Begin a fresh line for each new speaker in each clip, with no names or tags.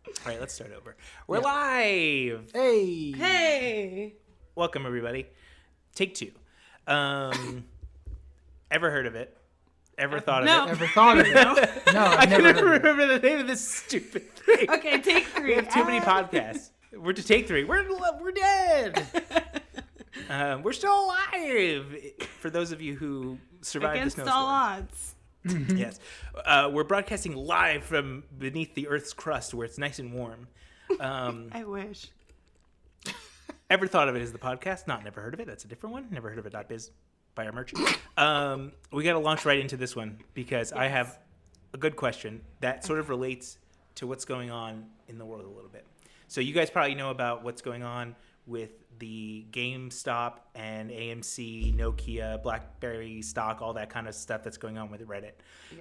All right, let's start over. We're live.
Hey.
Welcome, everybody. Take two. Ever heard of it? Ever thought of it?
Ever thought of it? No,
I
I've
can
never
never
heard of it.
remember the name of this stupid thing.
Okay, take three.
We have too many podcasts. We're to take three. We're dead. We're still alive. For those of you who survived
Against
the
all
snowstorm.
odds.
Yes. We're broadcasting live from beneath the Earth's crust where it's nice and warm.
I wish.
Ever thought of it as the podcast? Not never heard of it. That's a different one. Never heard of it. .biz. Buy our merch. We got to launch right into this one because I have a good question that sort of relates to what's going on in the world a little bit. So you guys probably know about what's going on with the GameStop and AMC, Nokia, BlackBerry stock, all that kind of stuff that's going on with Reddit.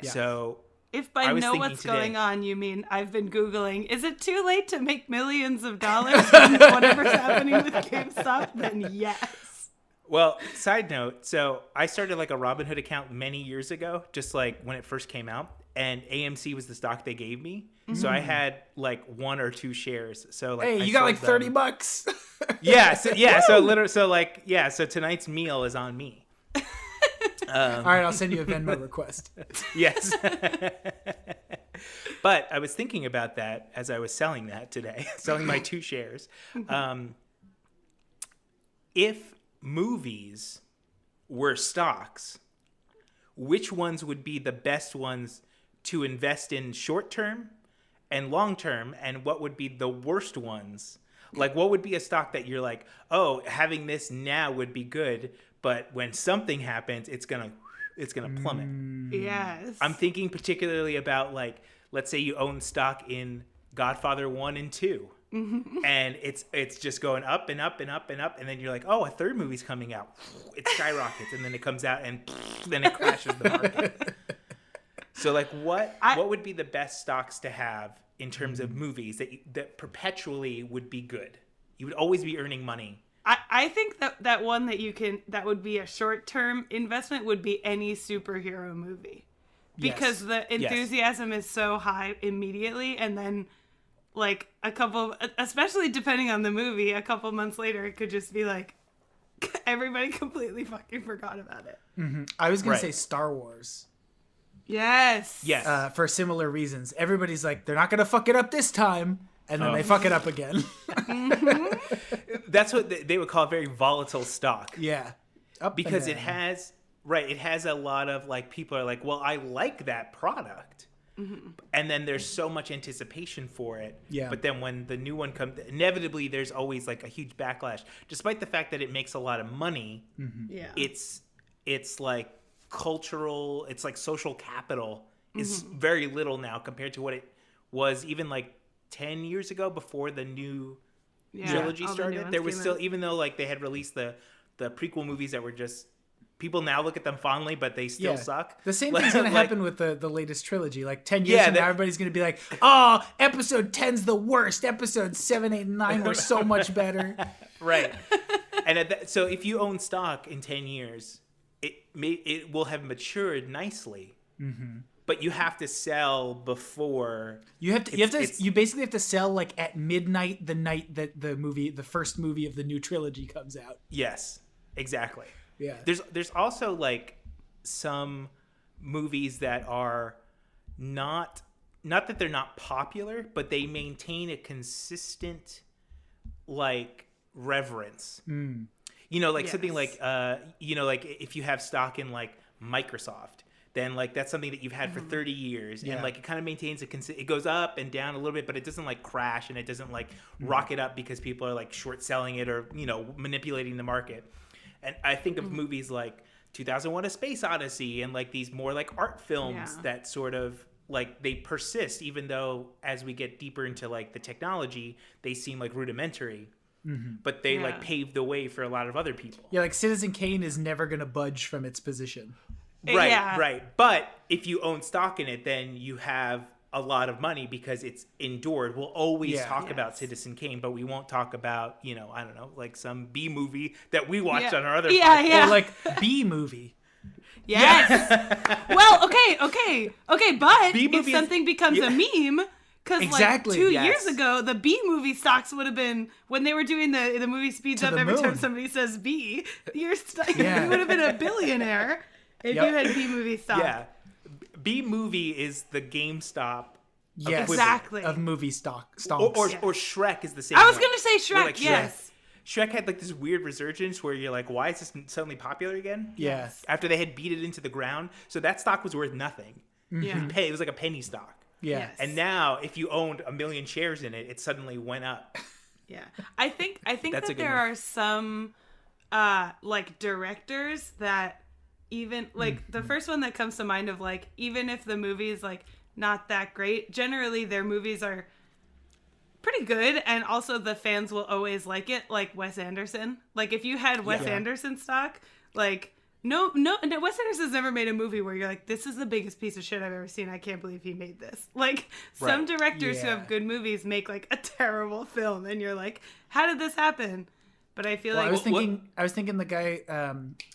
Yeah.
So
If by know what's going on, you mean I've been Googling, is it too late to make millions of dollars from whatever's happening with GameStop? Then yes.
Well, side note, so I started like a Robinhood account many years ago, just like when it first came out, and AMC was the stock they gave me. Mm-hmm. So I had like 1 or 2 shares. So like,
hey, you got like $30.
So tonight's meal is on me.
All right, I'll send you a Venmo request.
Yes. But I was thinking about that as I was selling that today, selling my 2 shares. If movies were stocks, which ones would be the best ones to invest in short term and long term, and what would be the worst ones? Like, what would be a stock that you're like, oh, having this now would be good, but when something happens, it's gonna plummet.
Yes.
I'm thinking particularly about, like, let's say you own stock in Godfather 1 and 2. Mm-hmm. And it's just going up and up and up and up, and then you're like, oh, a third movie's coming out. It skyrockets, and then it comes out, and then it crashes the market. So, like, what would be the best stocks to have in terms of movies that perpetually would be good? You would always be earning money.
I think that one that would be a short-term investment would be any superhero movie. Because the enthusiasm is so high immediately, and then like especially depending on the movie, a couple months later, it could just be like everybody completely fucking forgot about it.
Mm-hmm. I was going to say Star Wars.
Yes.
Yes.
For similar reasons. Everybody's like, they're not going to fuck it up this time. And then they fuck it up again.
Mm-hmm.
That's what they would call a very volatile stock.
Yeah.
Because it has a lot of, like, people are like, well, I like that product. Mm-hmm. And then there's so much anticipation for it. Yeah. But then when the new one comes, inevitably there's always like a huge backlash. Despite the fact that it makes a lot of money, it's like cultural, it's like social capital is very little now compared to what it was even like 10 years ago before the new trilogy started. There was still, even though like they had released the prequel movies that were just, people now look at them fondly, but they still suck.
The same thing's going to happen with the latest trilogy. Like 10 years from now, everybody's going to be like, oh, episode 10's the worst. Episode 7, 8, and 9 were so much better.
Right. And so if you own stock in 10 years, it will have matured nicely. Mm-hmm. But you have to sell before. You
basically have to sell like at midnight the night that the first movie of the new trilogy comes out.
Yes, exactly.
Yeah.
There's also like some movies that are not that they're not popular, but they maintain a consistent like reverence. Mm. You know, like something like like if you have stock in like Microsoft, then like that's something that you've had for 30 years, and like it kind of maintains it goes up and down a little bit, but it doesn't like crash, and it doesn't like rocket up because people are like short selling it or manipulating the market. And I think of movies like 2001: A Space Odyssey and like these more like art films that sort of like they persist, even though as we get deeper into like the technology, they seem like rudimentary. Mm-hmm. But they like paved the way for a lot of other people. Yeah,
like Citizen Kane is never going to budge from its position.
Right. But if you own stock in it, then you have a lot of money because it's endured. We'll always talk about Citizen Kane, but we won't talk about, I don't know, like some B movie that we watched on our other podcast.
Or like B movie.
Yes. Well, okay. But if something becomes a meme, Because
Exactly,
like 2
yes.
years ago, the B movie stocks would have been, when they were doing the movie speeds
To
up
the
every time
moon.
somebody says B, you
Yeah.
would have been a billionaire if
Yep.
you had B movie stock.
Yeah. B movie is the GameStop.
Yes.
Exactly.
Of movie stonks.
Or Shrek is the same.
I was
way.
going to say Shrek,
Or like
yes.
Shrek had like this weird resurgence where you're like, why is this suddenly popular again?
Yeah.
After they had beat it into the ground. So that stock was worth nothing.
Yeah.
It was like a penny stock.
Yeah.
Yes.
And now if you owned 1 million shares in it, it suddenly went up.
Yeah. I think
That's a
that
good
there
one.
are some like directors that even like the first one that comes to mind of like, even if the movie is like not that great, generally their movies are pretty good, and also the fans will always like it, like Wes Anderson. Like if you had Wes
Yeah.
Anderson stock, like no, Wes Anderson's never made a movie where you're like, this is the biggest piece of shit I've ever seen. I can't believe he made this. Like some
Right.
directors who
Yeah.
have good movies make like a terrible film, and you're like, how did this happen? But I feel
Well,
like
I was thinking the guy,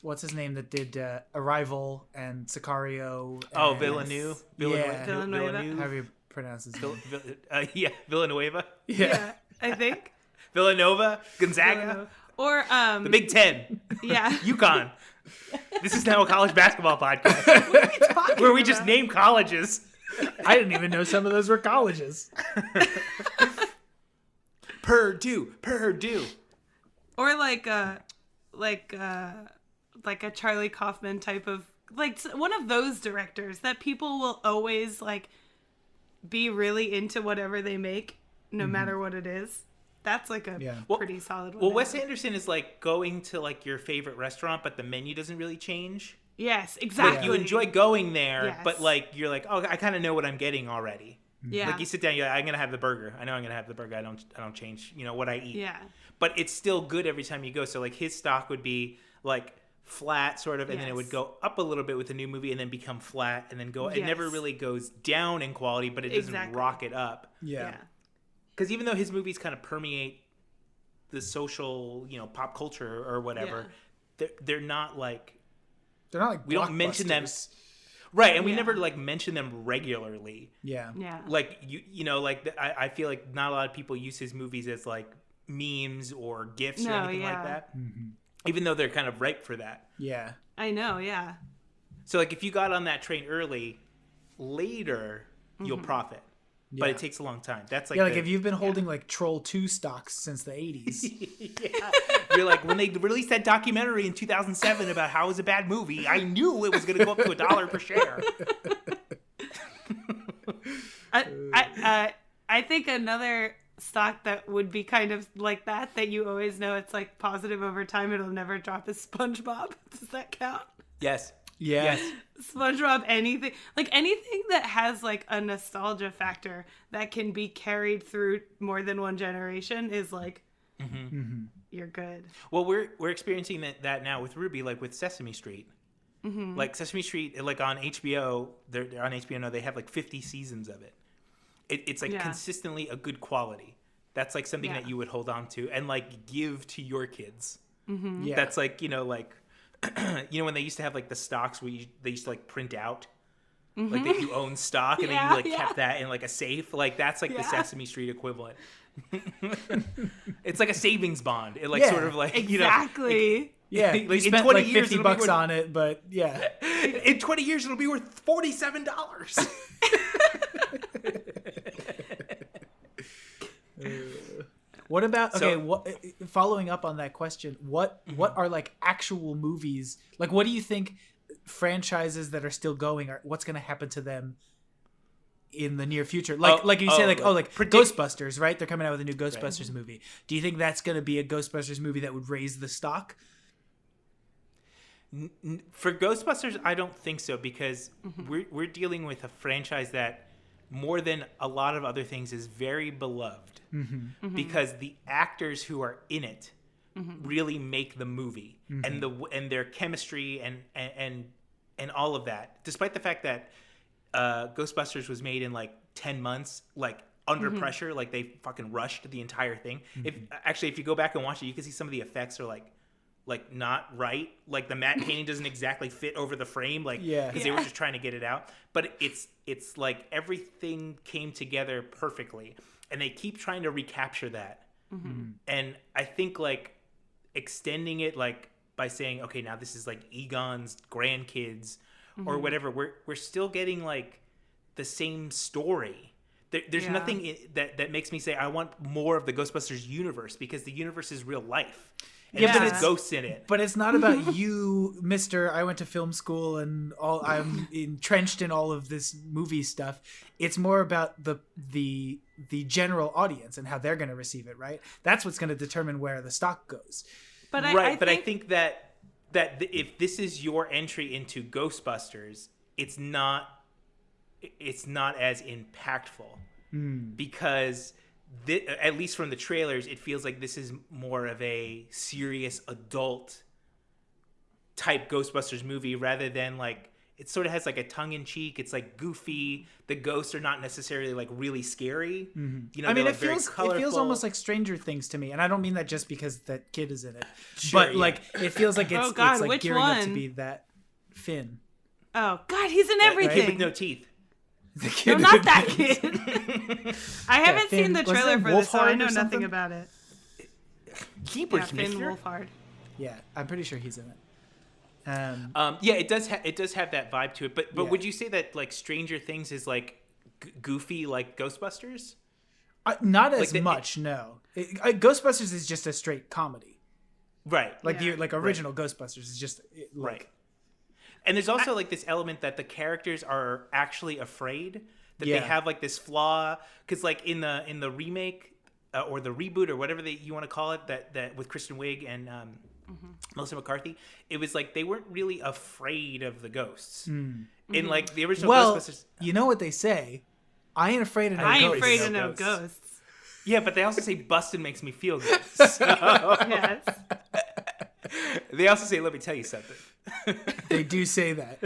what's his name, that did Arrival and Sicario.
Oh,
and-
Villeneuve.
Yeah.
Villanueva.
How do you pronounce his name?
Villanueva.
yeah, I think
Villanova. Gonzaga.
or
The Big Ten.
yeah.
UConn. This is now a college basketball podcast
What are we talking
where we just
about?
name colleges.
I didn't even know some of those were colleges.
Purdue.
Or like a Charlie Kaufman type of, like one of those directors that people will always like be really into whatever they make, no matter what it is. That's like a
Yeah.
pretty solid one.
Well,
to
Wes
have.
Anderson is like going to like your favorite restaurant, but the menu doesn't really change.
Yes, exactly.
Like you enjoy going there,
Yes.
but like you're like, oh, I kind of know what I'm getting already.
Yeah.
Like you sit down, you're like, I'm gonna have the burger. I know I'm gonna have the burger. I don't change, what I eat.
Yeah.
But it's still good every time you go. So like his stock would be like flat sort of, and then it would
Yes.
go up a little bit with a new movie, and then become flat, and then go. It never
Yes.
really goes down in quality, but it doesn't
Exactly.
rocket up.
Yeah.
Because even though his movies kind of permeate the social, pop culture or whatever, they're not like
They're not like
we don't mention them,
blockbusters.
right? And we
Yeah.
never like mention them regularly.
Yeah.
Yeah.
Like I feel like not a lot of people use his movies as like memes or gifs or
No,
anything
yeah.
like that. Even though they're kind of ripe for that.
Yeah.
I know, yeah.
So like if you got on that train early, later you'll profit. But
Yeah.
it takes a long time. That's like
Yeah, like if you've been holding like Troll 2 stocks since the 80s.
yeah. You're like, when they released that documentary in 2007 about how it was a bad movie, I knew it was going to go up to $1 per share.
I think another stock that would be kind of like that you always know it's like positive over time, it'll never drop, is SpongeBob. Does that count?
Yes.
Yeah.
Yes.
SpongeBob, anything that has like a nostalgia factor that can be carried through more than one generation is like, you're good.
Well, we're experiencing that now with Ruby, like with Sesame Street. Like Sesame Street, like on HBO, they're on HBO now. They have like 50 seasons of it. It's like consistently a good quality. That's like something that you would hold on to and like give to your kids.
Yeah.
That's like like when they used to have like the stocks where they used to like print out like that you own stock and then you like kept that in like a safe. Like that's like the Sesame Street equivalent. It's like a savings bond. It like sort of like
Exactly.
Yeah.
like
You
in
spent
20
like
years,
50
it'll be
bucks
worth-
on it, but yeah.
in 20 years it'll be worth $47.
What about
So-
following up on that question, what are like actual movies? Like what do you think franchises that are still going what's going to happen to them in the near future? Like you say Ghostbusters, right? They're coming out with a new Ghostbusters movie. Do you think that's going to be a Ghostbusters movie that would raise the stock?
For Ghostbusters, I don't think so because we're dealing with a franchise that more than a lot of other things is very beloved because the actors who are in it really make the movie and their chemistry and all of that. Despite the fact that Ghostbusters was made in like 10 months, like under pressure, like they fucking rushed the entire thing. If you go back and watch it, you can see some of the effects are like like not right. Like the matte painting doesn't exactly fit over the frame, like because they were just trying to get it out. But it's like everything came together perfectly, and they keep trying to recapture that. And I think like extending it like by saying, okay, now this is like Egon's grandkids or whatever. We're still getting like the same story. There's nothing that makes me say I want more of the Ghostbusters universe, because the universe is real life. And there's ghosts in it.
But it's not about you, Mr. I went to film school and I'm entrenched in all of this movie stuff. It's more about the general audience and how they're going to receive it, right? That's what's going to determine where the stock goes.
But
I think that if this is your entry into Ghostbusters, it's not as impactful because at least from the trailers, it feels like this is more of a serious adult type Ghostbusters movie rather than like, it sort of has like a tongue in cheek. It's like goofy. The ghosts are not necessarily like really scary. You know,
I mean,
like
it feels almost like Stranger Things to me, and I don't mean that just because that kid is in it, but like it feels like it's like gearing up to be that Finn.
Oh God, he's in everything.
Kid with no teeth.
The kid
no, not that kid. I haven't seen the trailer for this, so I know nothing about it.
Keepers,
Finn Wolfhard.
Yeah, I'm pretty sure he's in it.
Yeah, it does have that vibe to it. But would you say that like Stranger Things is like goofy like Ghostbusters?
Not as much, no. Ghostbusters is just a straight comedy,
right?
Like the original Ghostbusters is just
right. And there's also like this element that the characters are actually afraid that they have like this flaw, because like in the remake or the reboot or whatever you want to call it, that with Kristen Wiig and Melissa McCarthy, it was like they weren't really afraid of the ghosts. In like the original Ghostbusters.
You know what they say? I ain't afraid of no ghosts.
I ain't afraid of no ghosts.
Yeah, but they also say busted makes me feel good. So.
Yes.
They also say, let me tell you something.
They do say that.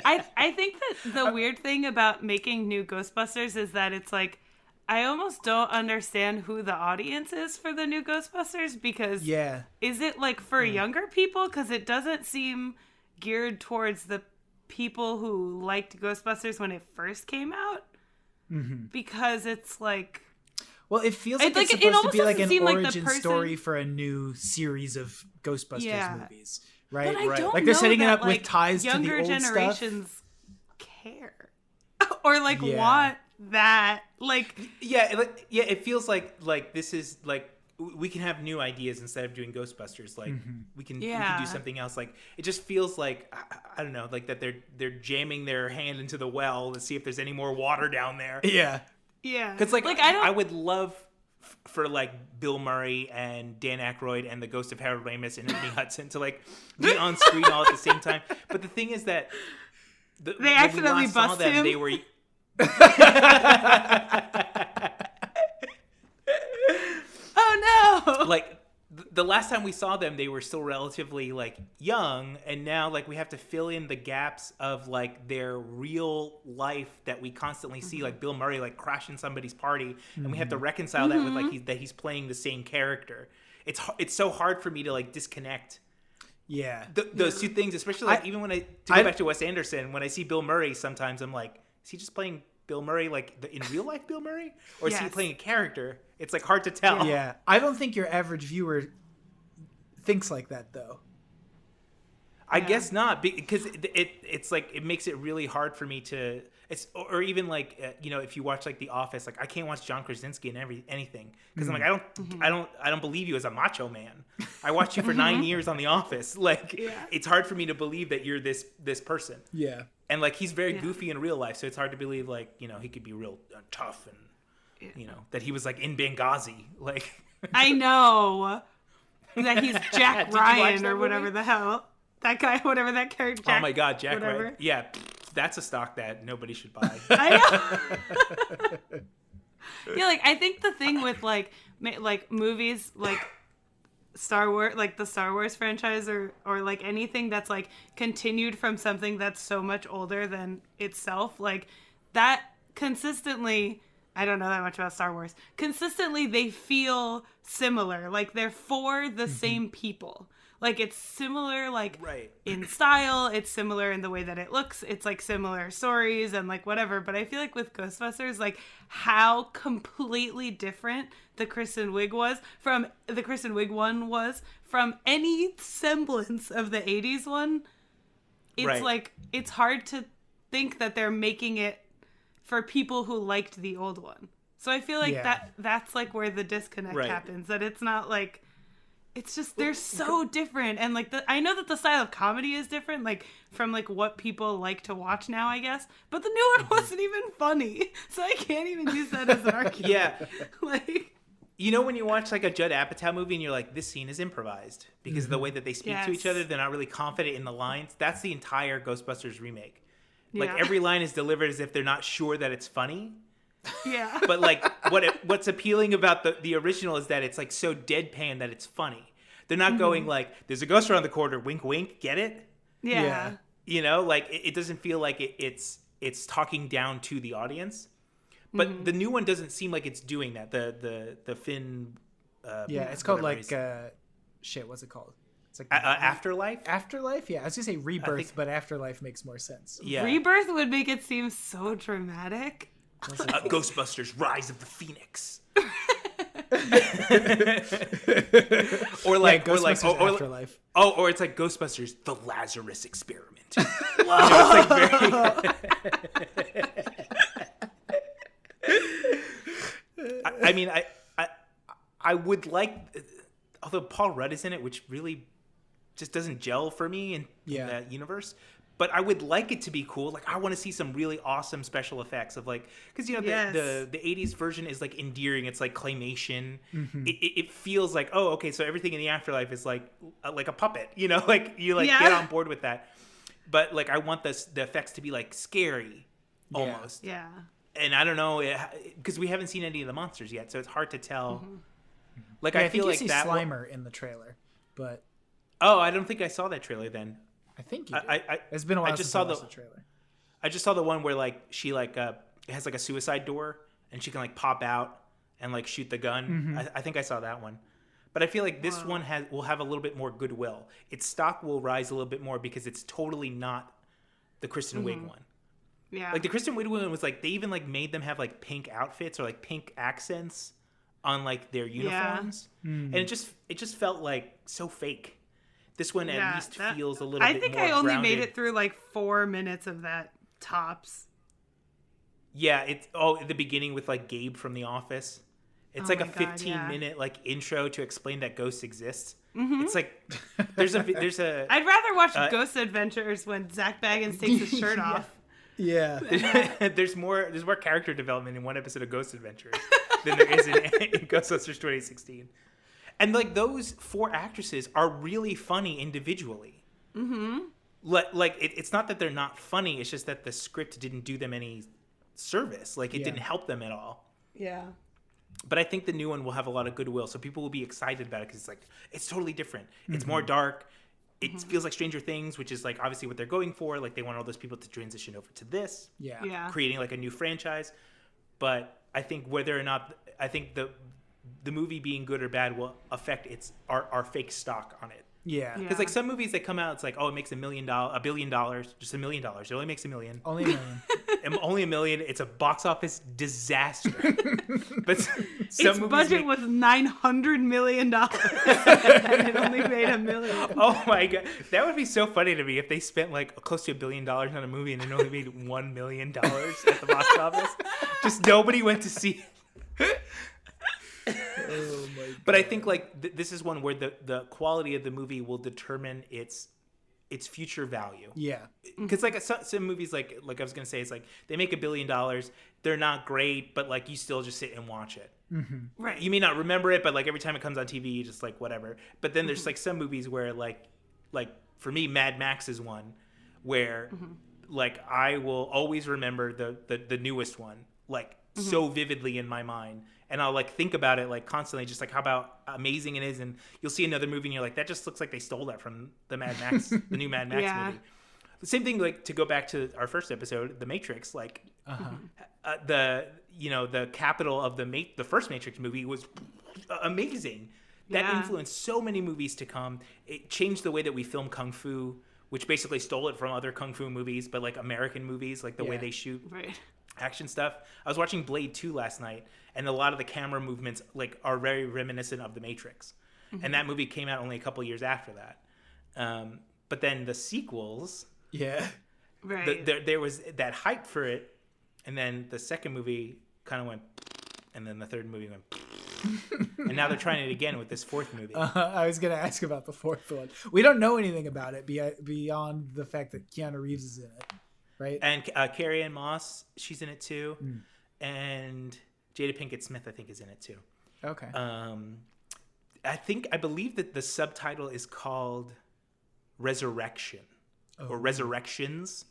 I think that the weird thing about making new Ghostbusters is that it's like, I almost don't understand who the audience is for the new Ghostbusters, because is it like for younger people? Because it doesn't seem geared towards the people who liked Ghostbusters when it first came out. Because it's like...
Well, it feels like it's supposed to be like an origin story for a new series of Ghostbusters movies, right?
But I don't
like they're setting it up
like,
with ties to the old
younger generations
stuff.
Care or like want that, like
it feels like this is like we can have new ideas instead of doing Ghostbusters. Like we can do something else. Like it just feels like I don't know, like that they're jamming their hand into the well to see if there's any more water down there.
Yeah,
because like I would love for like Bill Murray and Dan Aykroyd and the ghost of Harold Ramis and Anthony Hudson to like be on screen all at the same time. But the thing is that
they accidentally bust him.
They were.
Oh no!
Like the last time we saw them, they were still relatively like young, and now like we have to fill in the gaps of like their real life that we constantly see, like Bill Murray like crashing somebody's party, and we have to reconcile that with like he's playing the same character. It's so hard for me to like disconnect. Those two things, especially like even when to go back to Wes Anderson, when I see Bill Murray, sometimes I'm like, is he just playing Bill Murray like in real life Bill Murray, or is he playing a character? It's like hard to tell.
I don't think your average viewer thinks like that though.
I guess not, because it's like it makes it really hard for me to or even like if you watch like The Office, like I can't watch John Krasinski in anything because I'm like I don't believe you as a macho man. I watched you for 9 years on The Office. Like it's hard for me to believe that you're this person. And like he's very goofy in real life, so it's hard to believe like he could be real tough and that he was like in Benghazi. Like
I know that he's Jack Ryan or whatever the hell that guy, whatever that character.
Oh my God, Jack Ryan. Yeah, that's a stock that nobody should buy.
I know. Like I think the thing with like movies like Star Wars, like the Star Wars franchise or like anything that's like continued from something that's so much older than itself, like that consistently, I don't know that much about Star Wars, consistently they feel similar, like they're for the same people. Like, it's similar, like,
Right.
in style. It's similar in the way that it looks. It's, like, similar stories and, like, whatever. But I feel like with Ghostbusters, like, how completely different the Kristen Wiig one was from any semblance of the 80s one. It's,
Right.
like, it's hard to think that they're making it for people who liked the old one. So I feel like that's like where the disconnect happens. That it's not like, it's just they're so different, and like I know that the style of comedy is different, like from like what people like to watch now, I guess. But the new one wasn't even funny, so I can't even use that as an argument.
Yeah,
like.
You know when you watch like a Judd Apatow movie and you're like, this scene is improvised because of the way that they speak to each other, they're not really confident in the lines. That's the entire Ghostbusters remake. Like every line is delivered as if they're not sure that it's funny.
Yeah.
But like what's appealing about the original is that it's like so deadpan that it's funny. They're not going like, there's a ghost around the corner, wink wink, get it?
Yeah.
You know, like it doesn't feel like it's talking down to the audience. But the new one doesn't seem like it's doing that. The Finn.
It's called like what's it called? It's like
Afterlife.
Afterlife, yeah. I was gonna say Rebirth, but Afterlife makes more sense.
Yeah,
Rebirth would make it seem so dramatic.
Ghostbusters: Rise of the Phoenix. or
Afterlife.
Or it's like Ghostbusters: The Lazarus Experiment. You know, it's like very. I mean, I would like, although Paul Rudd is in it, which really just doesn't gel for me in that universe. But I would like it to be cool. Like, I want to see some really awesome special effects of like, because the 80s version is like endearing. It's like claymation. It feels like, oh, okay, so everything in the afterlife is like a puppet. You know, like you like get on board with that. But like, I want the effects to be like scary, almost.
Yeah.
And I don't know, because we haven't seen any of the monsters yet, so it's hard to tell. Like, I feel like
you see
that
Slimer in the trailer, but
I don't think I saw that trailer then.
I think you did. It's been a while since I watched the trailer.
I just saw the one where like she like has like a suicide door and she can like pop out and like shoot the gun. I think I saw that one. But I feel like this one will have a little bit more goodwill. Its stock will rise a little bit more because it's totally not the Kristen Wiig one.
Yeah.
Like the Kristen Wiig one was like they even like made them have like pink outfits or like pink accents on like their uniforms. And it just felt like so fake. This one at least feels a little bit more grounded.
I only made it through like 4 minutes of that tops.
Yeah, it's at the beginning with like Gabe from The Office. It's like a 15-minute like intro to explain that ghosts exist. It's like there's a
I'd rather watch Ghost Adventures when Zach Baggins takes his shirt off.
Yeah.
There's more character development in one episode of Ghost Adventures than there is in Ghostbusters 2016. And like those 4 actresses are really funny individually. Like it's not that they're not funny, it's just that the script didn't do them any service. Like it didn't help them at all.
Yeah.
But I think the new one will have a lot of goodwill, so people will be excited about it because it's like it's totally different. It's more dark. It feels like Stranger Things, which is like obviously what they're going for. Like they want all those people to transition over to this, creating like a new franchise. But I think whether or not the movie being good or bad will affect our fake stock on it.
Yeah.
Because like some movies that come out, it's like, oh, it makes $1 billion, just $1 million. It only makes $1 million.
Only $1 million.
And only $1 million. It's a box office disaster. But
its budget was $900 million, and it only made $1 million.
Oh my god, that would be so funny to me if they spent like close to $1 billion on a movie and it only made $1 million at the box office. Just nobody went to see it.
Oh my God.
But I think like this is one where the quality of the movie will determine its future value.
Yeah.
Because like some movies like I was gonna say, it's like they make $1 billion, they're not great, but like you still just sit and watch it.
Right.
You may not remember it, but like every time it comes on TV, you just like whatever. But then there's like some movies where like for me, Mad Max is one where like I will always remember the newest one like so vividly in my mind. And I'll like think about it like constantly, just like how about amazing it is. And you'll see another movie and you're like, that just looks like they stole that from the Mad Max, the new Mad Max movie. The same thing, like to go back to our first episode, The Matrix, like the capital of the first Matrix movie was amazing. That
Yeah.
influenced so many movies to come. It changed the way that we film kung fu, which basically stole it from other kung fu movies, but like American movies, like the way
Yeah.
they shoot
Right.
action stuff. I was watching Blade 2 last night, and a lot of the camera movements like are very reminiscent of The Matrix. And that movie came out only a couple years after that. But then the sequels,
Yeah.
Right.
there was that hype for it, and then the second movie kind of went, and then the third movie went, and now they're trying it again with this fourth movie.
I was gonna ask about the fourth one. We don't know anything about it beyond the fact that Keanu Reeves is in it, right?
And Carrie-Anne Moss, she's in it too, and Jada Pinkett Smith, I think, is in it too.
Okay.
I believe that the subtitle is called Resurrection or Resurrections.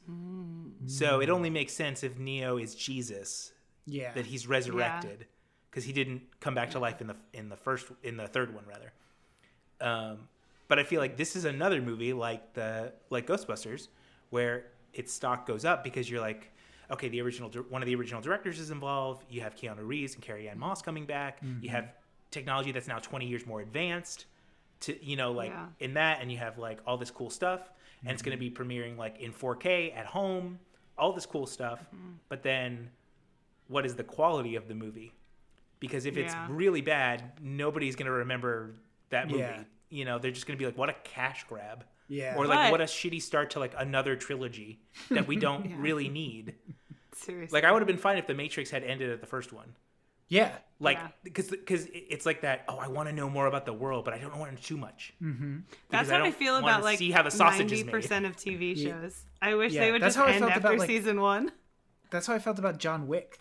So it only makes sense if Neo is Jesus,
Yeah.
that he's resurrected, because he didn't come back to life in the third one rather. But I feel like this is another movie like Ghostbusters, where its stock goes up because you're like, okay, one of the original directors is involved. You have Keanu Reeves and Carrie-Anne Moss coming back. You have technology that's now 20 years more advanced in that, and you have like all this cool stuff, and it's going to be premiering like in 4K at home, all this cool stuff. But then what is the quality of the movie? Because if it's really bad, nobody's going to remember that movie.
Yeah.
They're just going to be like, what a cash grab.
Yeah.
Or like, what a shitty start to like another trilogy that we don't really need.
Seriously.
Like, I would have been fine if The Matrix had ended at the first one.
Yeah.
Like, because it's like that, I want to know more about the world, but I don't want to know too much.
Mm-hmm.
That's how I feel about like
see how the sausage is
90% of TV shows. I wish
Yeah,
they would
that's
just
how I
end
felt
after
about, like-
season 1.
That's how I felt about John Wick.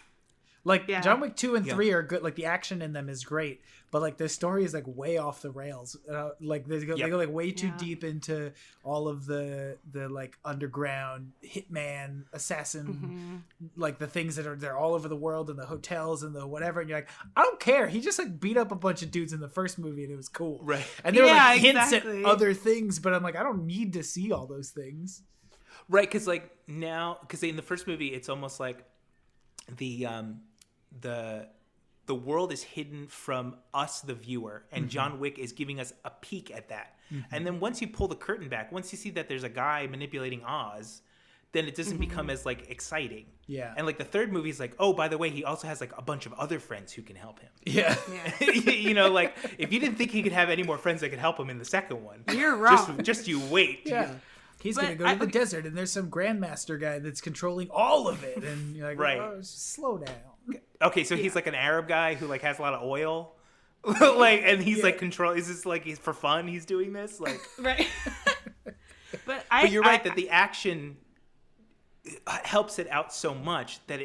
Like,
Yeah.
John Wick 2 and 3 are good. Like, the action in them is great. But, like, the story is, like, way off the rails. Like, they go, like, way too deep into all of the like, underground hitman, assassin, like, the things that they're all over the world and the hotels and the whatever. And you're like, I don't care. He just, like, beat up a bunch of dudes in the first movie and it was cool.
Right.
And there were, like, hints
exactly.
at other things. But I'm like, I don't need to see all those things.
Right, because like now, because in the first movie, it's almost like the world is hidden from us, the viewer, and John Wick is giving us a peek at that. And then once you pull the curtain back, once you see that there's a guy manipulating Oz, then it doesn't become as like exciting.
Yeah.
And like the third movie is like, oh, by the way, he also has like a bunch of other friends who can help him.
Yeah.
Like if you didn't think he could have any more friends that could help him in the second one,
You're wrong.
Just you wait.
Yeah. He's going to
But
go to the desert, and there's some grandmaster guy that's controlling all of it. And you're like,
Right.
oh, slow down.
Okay, so he's like an Arab guy who like has a lot of oil, like, and he's like control. Is this like he's for fun? He's doing this, like,
Right. But
you're right that the action helps it out so much that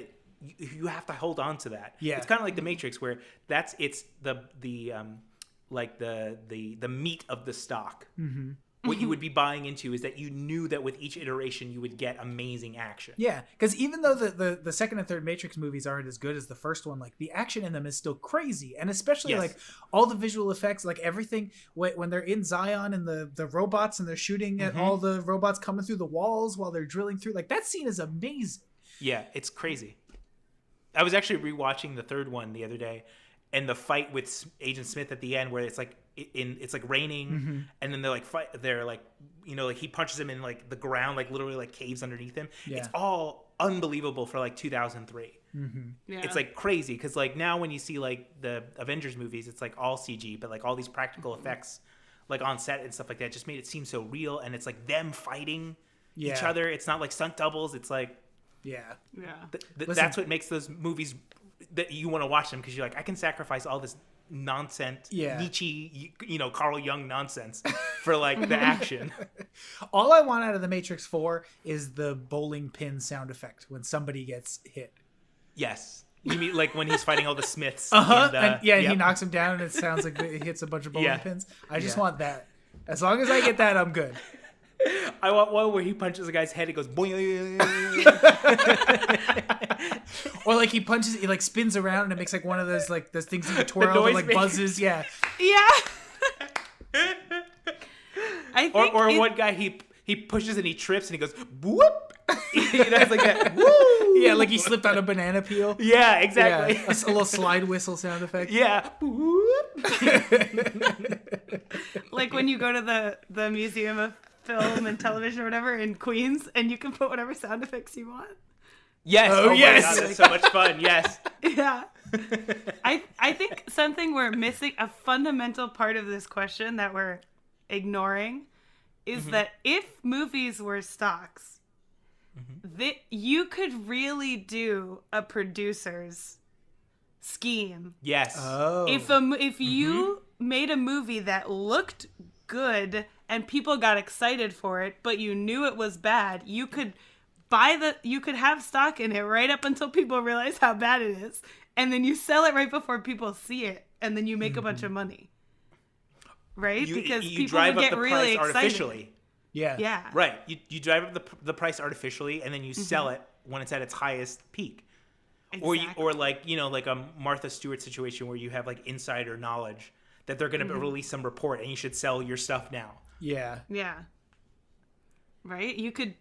you have to hold on to that.
Yeah.
It's kind of like The Matrix, where it's the meat of the stock. Mm-hmm. What you would be buying into is that you knew that with each iteration you would get amazing action.
Yeah, because even though the second and third Matrix movies aren't as good as the first one, like the action in them is still crazy, and especially like all the visual effects, like everything when they're in Zion and the robots and they're shooting at all the robots coming through the walls while they're drilling through, like that scene is amazing.
Yeah, it's crazy. I was actually rewatching the third one the other day, and the fight with Agent Smith at the end, where it's like it's like raining, and then they're like like he punches him in like the ground, like literally like caves underneath him.
Yeah.
It's all unbelievable for like 2003.
Yeah.
It's like crazy because like now when you see like the Avengers movies, it's like all CG, but like all these practical effects like on set and stuff like that just made it seem so real, and it's like them fighting each other. It's not like stunt doubles. It's like that's what makes those movies that you want to watch them, because you're like, I can sacrifice all this nonsense, Nietzsche, Carl Jung nonsense for like the action.
All I want out of the Matrix 4 is the bowling pin sound effect when somebody gets hit.
Yes. You mean like when he's fighting all the Smiths?
And he knocks him down and it sounds like it hits a bunch of bowling pins. I just want that. As long as I get that, I'm good.
I want one where he punches a guy's head, it goes boing.
Or like he like spins around and it makes like one of those things you twirl and like buzzes. Yeah.
I think
or one guy he pushes and he trips and he goes whoop. It's like that. Woo!
Yeah, like he slipped on a banana peel.
Yeah, exactly.
Yeah, a little slide whistle sound effect.
Yeah.
Like when you go to the Museum of Film and Television or whatever in Queens, and you can put whatever sound effects you want.
Yes.
Oh, yes.
My God, that's so much fun. Yes.
Yeah. I think something we're missing, a fundamental part of this question that we're ignoring, is that if movies were stocks, you could really do a producer's scheme.
Yes.
Oh.
If you made a movie that looked good and people got excited for it, but you knew it was bad, you could have stock in it right up until people realize how bad it is, and then you sell it right before people see it, and then you make a bunch of money. Right? Because
you
people
drive
would
up
get
the
really
price
excited.
artificially.
Yeah.
Yeah.
Right. You drive up the price artificially, and then you sell it when it's at its highest peak.
Exactly.
Or like a Martha Stewart situation where you have like insider knowledge that they're going to release some report, and you should sell your stuff now.
Yeah.
Yeah. Right? You could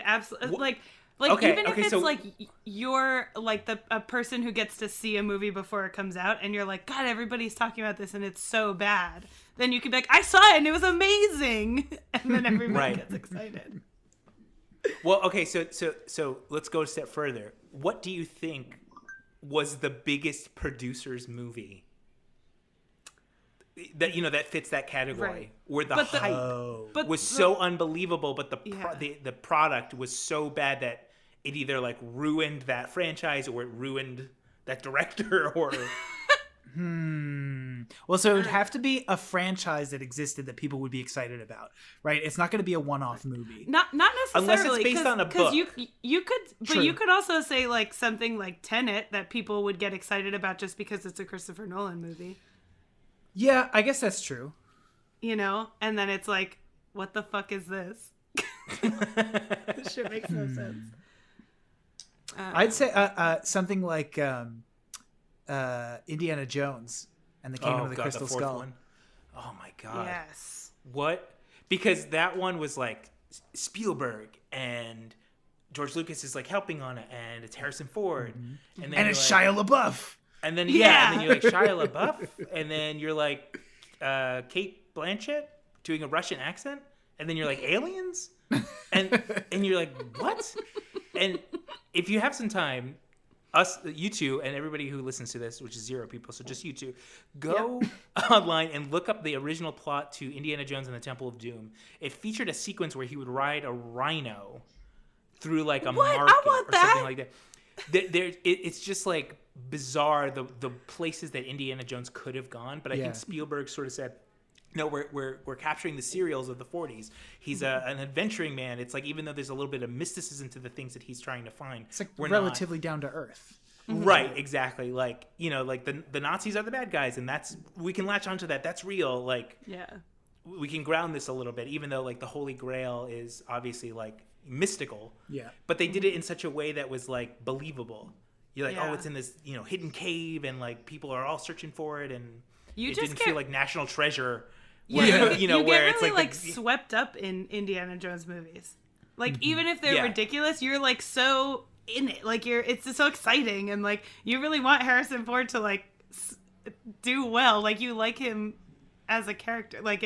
absolutely like
Okay,
even if it's
so-
like you're like a person who gets to see a movie before it comes out, and you're like, God, everybody's talking about this and it's so bad. Then you could be like, I saw it and it was amazing, and then everybody
Right.
gets excited.
Well, okay, so let's go a step further. What do you think was the biggest producer's movie that fits that category,
Right.
where the
But the-
hype was so unbelievable, but
Yeah.
the product was so bad that it either like ruined that franchise or it ruined that director or
Well, so it would have to be a franchise that existed that people would be excited about, right? It's not going to be a one-off movie.
Not necessarily,
Unless it's based on a book.
You could, but
True.
you could also say like something like Tenet that people would get excited about just because it's a Christopher Nolan movie.
Yeah, I guess that's true.
You know, and then it's like, what the fuck is this? This shit makes no sense.
I'd say something like Indiana Jones and the Kingdom of the Crystal
fourth
Skull.
one. Oh my God.
Yes.
What? Because that one was like Spielberg and George Lucas is like helping on it, and it's Harrison Ford, and then
And
you're
it's
like,
Shia LaBeouf.
and then
Yeah.
and then you're like Shia LaBeouf, and then you're like Kate Blanchett doing a Russian accent, and then you're like aliens, and you're like what? And if you have some time, you two, and everybody who listens to this, which is 0 people, so just you two, go online and look up the original plot to Indiana Jones and the Temple of Doom. It featured a sequence where he would ride a rhino through like a
What? I
market
want
or
that.
something like that. It's just like bizarre the places that Indiana Jones could have gone, but I
Yeah.
think Spielberg sort of said, no, we're capturing the serials of the 40s. He's an adventuring man. It's like, even though there's a little bit of mysticism to the things that he's trying to find,
It's like
we're
relatively down to earth.
not. Right, exactly. Like, like the Nazis are the bad guys, and we can latch onto that. That's real. Like,
Yeah.
we can ground this a little bit, even though like the Holy Grail is obviously like mystical.
Yeah.
But they did it in such a way that was like believable. You're like,
Yeah.
oh, it's in this hidden cave, and like people are all searching for it, and
You
it
just
didn't
get-
feel like National Treasure.
Yeah,
Where,
you
where
get
it's
really
like,
swept up in Indiana Jones movies. Like even if they're
Yeah.
ridiculous, you're like so in it. Like it's so exciting, and like you really want Harrison Ford to like do well. Like you like him as a character. Like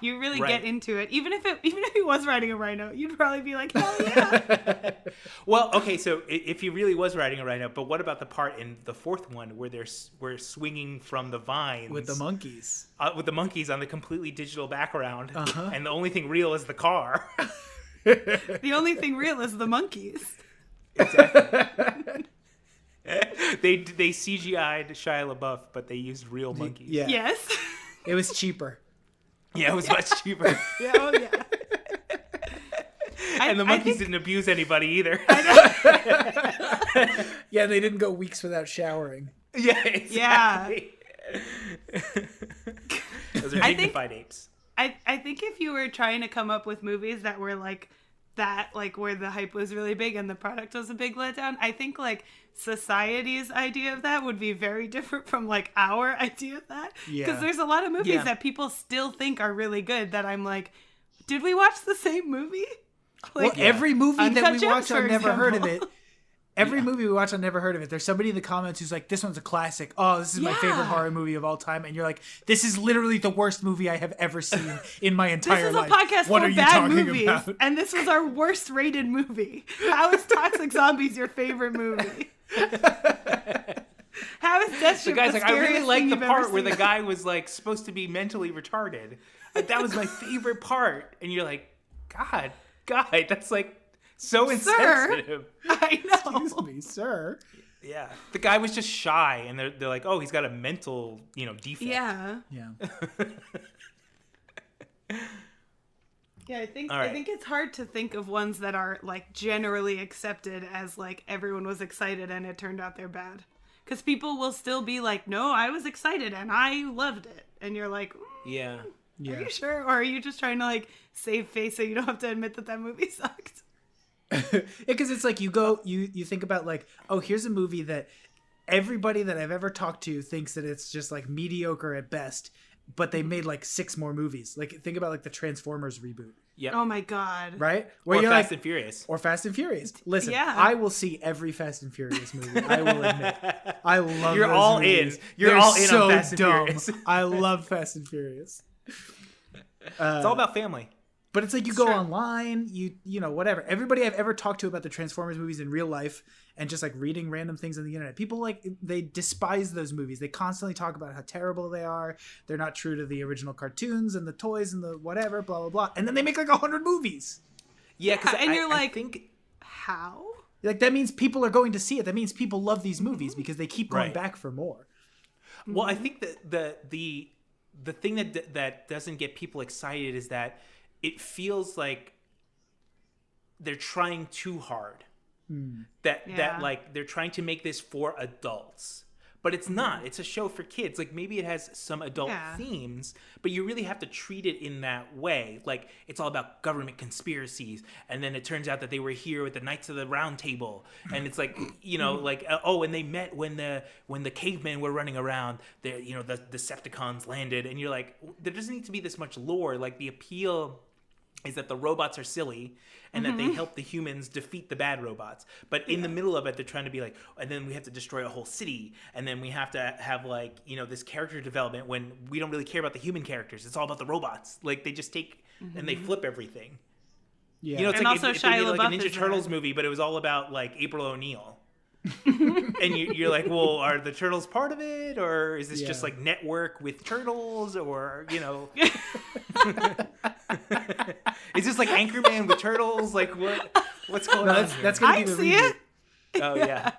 you really
Right.
get into it. Even if he was riding a rhino, you'd probably be like, hell yeah.
Well, okay, so if he really was riding a rhino, but what about the part in the fourth one where we're swinging from the vines
With the monkeys.
with the monkeys on the completely digital background,
Uh-huh.
and the only thing real is the car?
The only thing real is the monkeys.
Exactly. They CGI'd Shia LaBeouf, but they used real monkeys.
Yeah.
Yes.
It was cheaper.
Yeah, it was much cheaper.
Yeah. Oh yeah.
And the
I
monkeys
think-
didn't abuse anybody either.
Yeah, they didn't go weeks without showering.
Yeah, exactly. Those are
I think-
dignified apes.
I think if you were trying to come up with movies that were like that, like where the hype was really big and the product was a big letdown, I think like society's idea of that would be very different from like our idea of that.
Yeah.
Because there's a lot of movies
Yeah.
that people still think are really good that I'm like, did we watch the same movie?
Well,
Like,
every movie that
Uncut
we
Gems,
watch,
for
I've never heard of
example.
it. Every movie we watch, I never heard of it. There's somebody in the comments who's like, "This one's a classic. Oh, this is my favorite horror movie of all time." And you're like, "This is literally the worst movie I have ever seen in my entire life."
This is a podcast
what
for
are you
bad
talking
movies,
about?
and this was our worst rated movie. How is Toxic Zombies your favorite movie? How is Destitute
The guy's like, I really like the part where the
seen?
guy was like supposed to be mentally retarded. Like, that was my favorite part. And you're like, God, that's like so insensitive.
I know.
Excuse me, sir.
Yeah. The guy was just shy, and they're like, oh, he's got a mental, defect.
Yeah.
Yeah.
Yeah, I think
right.
I think it's hard to think of ones that are like generally accepted as like everyone was excited and it turned out they're bad. Because people will still be like, no, I was excited and I loved it. And you're like,
Yeah.
Are you sure? Or are you just trying to like save face so you don't have to admit that movie sucked?
Because it's like you think about like, oh, here's a movie that everybody that I've ever talked to thinks that it's just like mediocre at best, but they made like 6 more movies. Like, think about like the Transformers reboot.
Yep.
Oh my God.
Right?
Or Fast and Furious.
Or Fast and Furious. Listen,
Yeah.
I will see every Fast and Furious movie. I will admit. I love
You're
those
all
movies.
in. You're
They're
all in
so
on Fast and
dumb.
Furious.
I love Fast and Furious.
It's all about family.
But it's like you go online, you know, whatever. Everybody I've ever talked to about the Transformers movies in real life and just like reading random things on the internet, people like, they despise those movies. They constantly talk about how terrible they are. They're not true to the original cartoons and the toys and the whatever, blah, blah, blah. And then they make like 100 movies.
Yeah, because
you're like,
I think
how?
Like, that means people are going to see it. That means people love these movies because they keep going back for more.
Well, I think that the thing that doesn't get people excited is that it feels like they're trying too hard. That like they're trying to make this for adults. But it's not. It's a show for kids. Like, maybe it has some adult themes, but you really have to treat it in that way. Like, it's all about government conspiracies, and then it turns out that they were here with the Knights of the Round Table, and it's like, and they met when the cavemen were running around. The Decepticons landed, and you're like, there doesn't need to be this much lore. Like, the appeal is that the robots are silly and that they help the humans defeat the bad robots. But in the middle of it, they're trying to be like, and then we have to destroy a whole city. And then we have to have like, this character development when we don't really care about the human characters. It's all about the robots. Like, they just take and they flip everything.
Yeah.
It's
And
like
also
if they did like a
Shia LaBeouf
Ninja
is
Turtles
there.
movie, but it was all about like April O'Neil. And you're like, well, are the turtles part of it, or is this just like network with turtles, or is this like Anchorman with turtles? Like, what's going on?
That's gonna
I
be the
see
reboot.
it.
Oh yeah,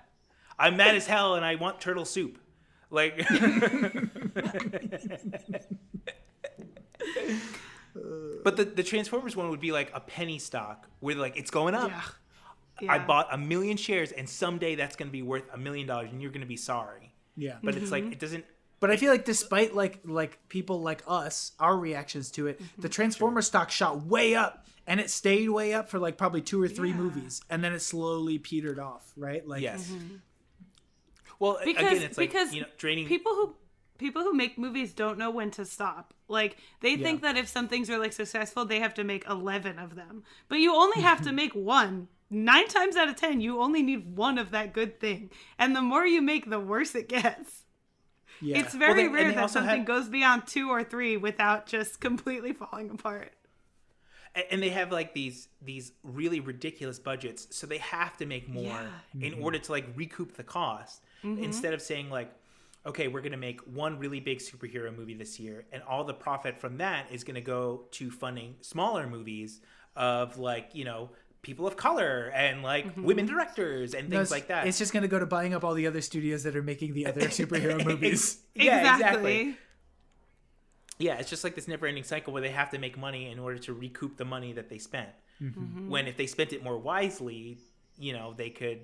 I'm mad as hell, and I want turtle soup. Like, but the Transformers one would be like a penny stock, where like it's going up.
Yeah.
I bought 1 million shares, and someday that's going to be worth $1 million, and you're going to be sorry.
Yeah.
But it's like, it doesn't.
But I feel like despite like people like us, our reactions to it, the Transformers stock shot way up, and it stayed way up for like probably 2 or 3 movies, and then it slowly petered off, right? Like,
Yes. Well,
Because
again, it's like, draining.
people who make movies don't know when to stop. Like, they think that if some things are like successful, they have to make 11 of them. But you only have to make one. 9 times out of 10, you only need one of that good thing. And the more you make, the worse it gets.
yeah.
It's very rare
they
that
also
something
have-
goes beyond 2 or 3 without just completely falling apart.
And they have like these really ridiculous budgets, so they have to make more in order to like recoup the cost. Instead of saying like, okay, we're going to make one really big superhero movie this year, and all the profit from that is going to go to funding smaller movies of like, people of color and like women directors and things like that.
It's just going to go to buying up all the other studios that are making the other superhero movies.
Yeah,
Exactly.
Yeah, it's just like this never-ending cycle where they have to make money in order to recoup the money that they spent. When if they spent it more wisely, they could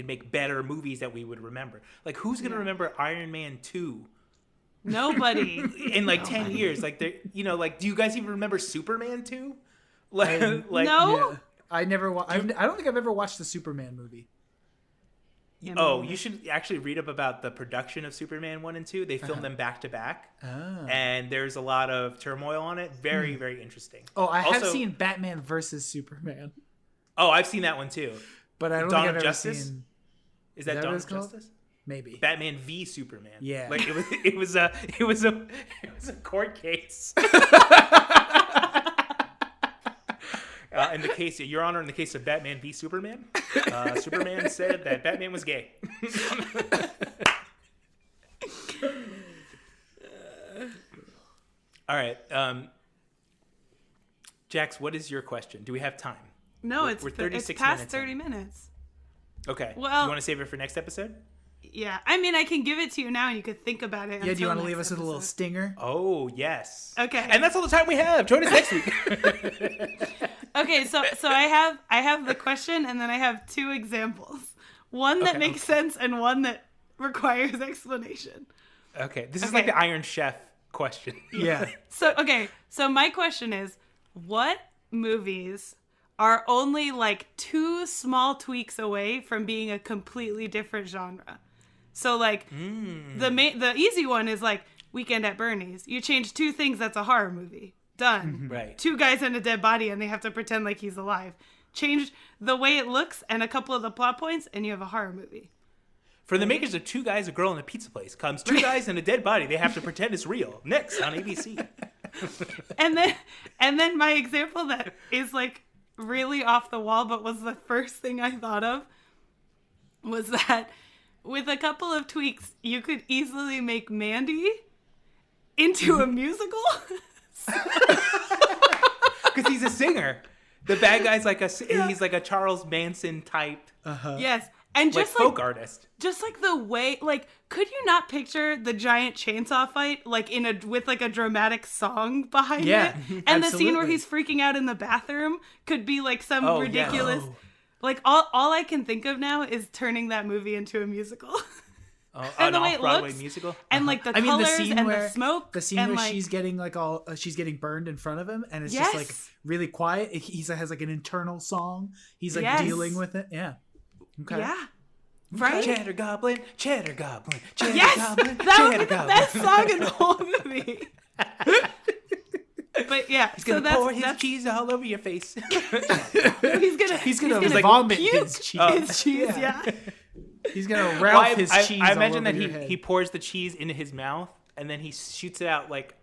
make better movies that we would remember. Like, who's going to remember Iron Man 2
Nobody.
in like 10 years? Like, do you guys even remember Superman 2? Like,
No.
Yeah. I don't think I've ever watched the Superman movie.
Oh, you should actually read up about the production of Superman 1 and 2. They filmed them back to back. And there's a lot of turmoil on it. Very, very interesting.
Oh, I have
Also-
seen Batman versus Superman.
Oh, I've seen that one too.
but I don't
Dawn
think
of
I've ever
Justice?
seen.
Is that
that
Dawn
what
of
it's called?
Justice?
Maybe.
Batman v Superman.
Yeah.
Like it was a court case. In the case, Your Honor, in the case of Batman v Superman, Superman said that Batman was gay. All right, Jax, what is your question? Do we have time?
No,
We're 36
it's past
minutes
30
in.
minutes.
Okay.
Well-
you want to save it for next episode?
Yeah, I mean, I can give it to you now, and you could think about it.
Yeah, do you want to
until
leave
next
us with a little
episode.
stinger?
Oh yes.
Okay.
And that's all the time we have. Join us next week.
Okay, so I have the question, and then I have two examples. One that
Okay.
makes sense, and one that requires explanation.
Okay. This is like the Iron Chef question.
Yeah.
So my question is, what movies are only like 2 small tweaks away from being a completely different genre? So like the easy one is like Weekend at Bernie's. You change 2 things, that's a horror movie. Done.
Right.
2 guys and a dead body, and they have to pretend like he's alive. Change the way it looks and a couple of the plot points, and you have a horror movie.
For the makers of 2 Guys, a Girl, and a Pizza Place comes 2 guys and a dead body. They have to pretend it's real. Next on ABC.
And then my example that is like really off the wall, but was the first thing I thought of, was that with a couple of tweaks, you could easily make Mandy into a musical.
Because he's a singer. The bad guy's like he's like a Charles Manson type,
Yes. And
like
just
folk artist.
just like the way, like, could you not picture the giant chainsaw fight like with like a dramatic song behind
Yeah,
it? And the scene where
absolutely.
he's freaking out in the bathroom could be like some
Oh,
ridiculous.
yes.
Like all I can think of now is turning that movie into a musical.
An
and the way it
off-Broadway
looks,
musical.
and like the
I mean,
colors
the scene
and
where
the smoke,
the scene
and
where
like,
she's getting like all she's getting burned in front of him, and it's
Yes.
just like really quiet. He has like an internal song. He's like
Yes.
dealing with it. Yeah. Okay.
yeah, right.
Cheddar Goblin, Cheddar Goblin, Cheddar
Yes,
Goblin,
that
Cheddar
was the
Goblin.
best song in the whole movie. But yeah,
He's gonna
so
pour his
that's
cheese all over your face.
he's gonna
vomit
puke
his cheese.
his cheese. Yeah.
He's gonna
Well,
Ralph his cheese.
I
all
imagine
over
that
your head.
he pours the cheese into his mouth and then he shoots it out like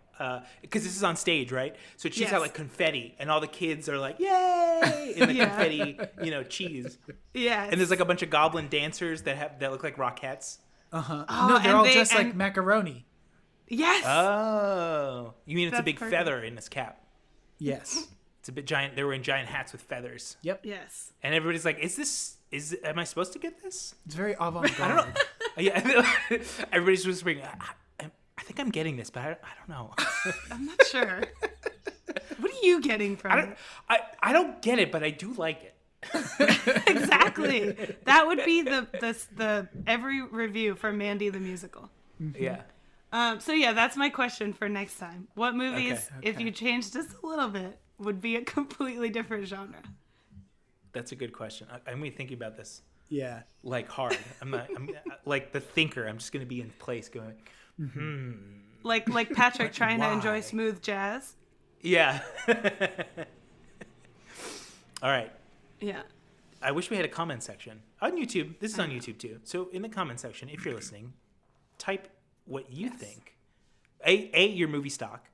because this is on stage, right? So it shoots
Yes.
out like confetti, and all the kids are like, "Yay!" in the
Yeah.
confetti, cheese.
Yeah.
And there's like a bunch of goblin dancers that look like Rockettes.
Uh-huh.
Oh,
No, they're
and
all
they-
just like
and-
macaroni.
yes.
Oh, you mean it's a
That's
big
perfect.
feather in his cap?
Yes.
It's a bit giant. They were in giant hats with feathers,
Yep.
Yes.
and everybody's like, am I supposed to get this?"
It's very avant-garde.
I don't know. Yeah, everybody's whispering. I think I'm getting this, but I don't know.
I'm not sure. What are you getting from it?
I don't get it, but I do like it.
Exactly. That would be the every review for Mandy the musical.
Yeah.
So yeah, that's my question for next time. What movies, if
Okay.
you changed just a little bit, would be a completely different genre?
That's a good question. I'm gonna be thinking about this
Yeah.
like hard. I'm like the thinker. I'm just gonna be in place going,
Like Patrick trying to enjoy
Why?
smooth jazz.
yeah. All right.
Yeah.
I wish we had a comment section on YouTube. This is on YouTube too. So in the comment section, if you're listening, type what you think. Your movie stock.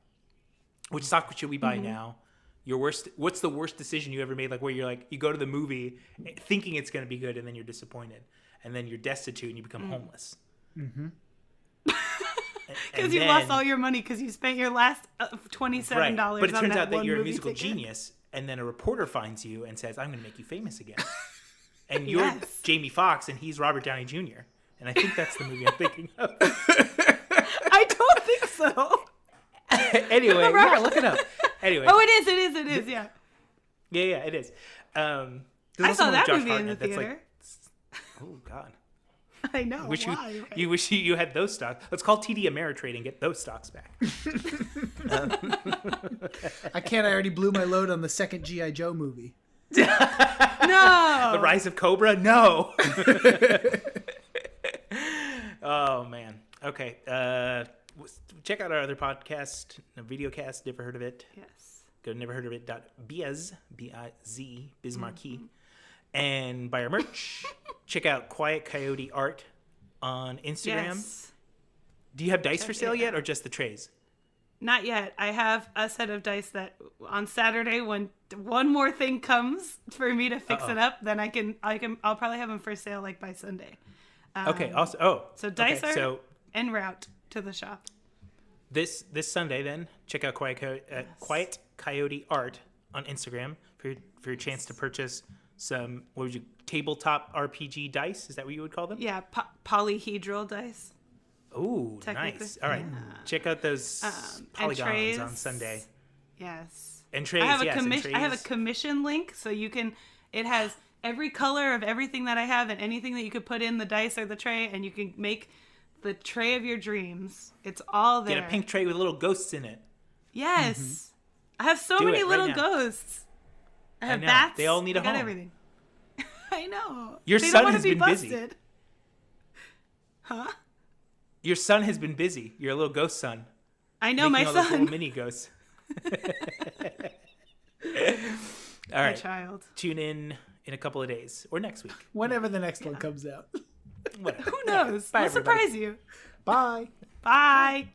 Which stock should we buy now? Your worst. What's the worst decision you ever made? Like where you're like you go to the movie thinking it's going to be good and then you're disappointed, and then you're destitute and you become homeless.
Because you lost all your money because you spent your last $27
right.
on
But it turns out that
one
you're a
movie
musical
ticket.
genius, and then a reporter finds you and says, "I'm going to make you famous again." And you're
Yes.
Jamie Foxx, and he's Robert Downey Jr. And I think that's the movie I'm thinking of.
I don't think so.
Anyway, yeah, look it up. Anyway,
Oh, it is, yeah.
yeah, it is. There's
I
also
saw
one with
that
Josh
movie in the
Hartnett that's
theater.
oh God.
I know.
Wish
Why?
you wish you had those stocks. Let's call TD Ameritrade and get those stocks back.
I can't. I already blew my load on the second G.I. Joe movie.
No.
The Rise of Cobra? No. Oh man. Okay. Check out our other podcast, Videocast. Never heard of it.
Yes.
Go to neverheardofit.biz, B-I-Z, Biz Marquee. and buy our merch. Check out Quiet Coyote Art on Instagram.
Yes.
Do you have dice for
Check
sale
it
yet,
out.
or just the trays?
Not yet. I have a set of dice that on Saturday, when one more thing comes for me to fix it up, then I'll probably have them for sale like by Sunday.
Okay. Also,
So dice
okay,
are en route to the shop.
This Sunday, then check out Quiet Coyote Art on Instagram for your chance to purchase some tabletop RPG dice. Is that what you would call them?
Yeah, polyhedral dice.
Ooh,
Technically,
nice. All right,
yeah.
check out those polygons
trays.
on Sunday.
Yes.
And trays.
I have a
yes, and
commission. I have a
trays.
commission link, so you can. It has every color of everything that I have, and anything that you could put in the dice or the tray, and you can make the tray of your dreams. It's all there.
Get a pink tray with little ghosts in it.
Yes. I have so
Do
many
it right
little
now.
ghosts. I have
know.
bats.
They all need a
I got
home.
everything. I know.
Your
They
son
don't want
has
to be
been busy.
busted. Huh?
Your son has been busy. Your little ghost son.
I know,
making
my
all those little
son.
mini ghosts. All
My
right.
child.
Tune in a couple of days or next week.
Whenever the next one comes out.
Whatever.
Who knows?
Bye,
We'll
everybody.
surprise you.
Bye.
Bye.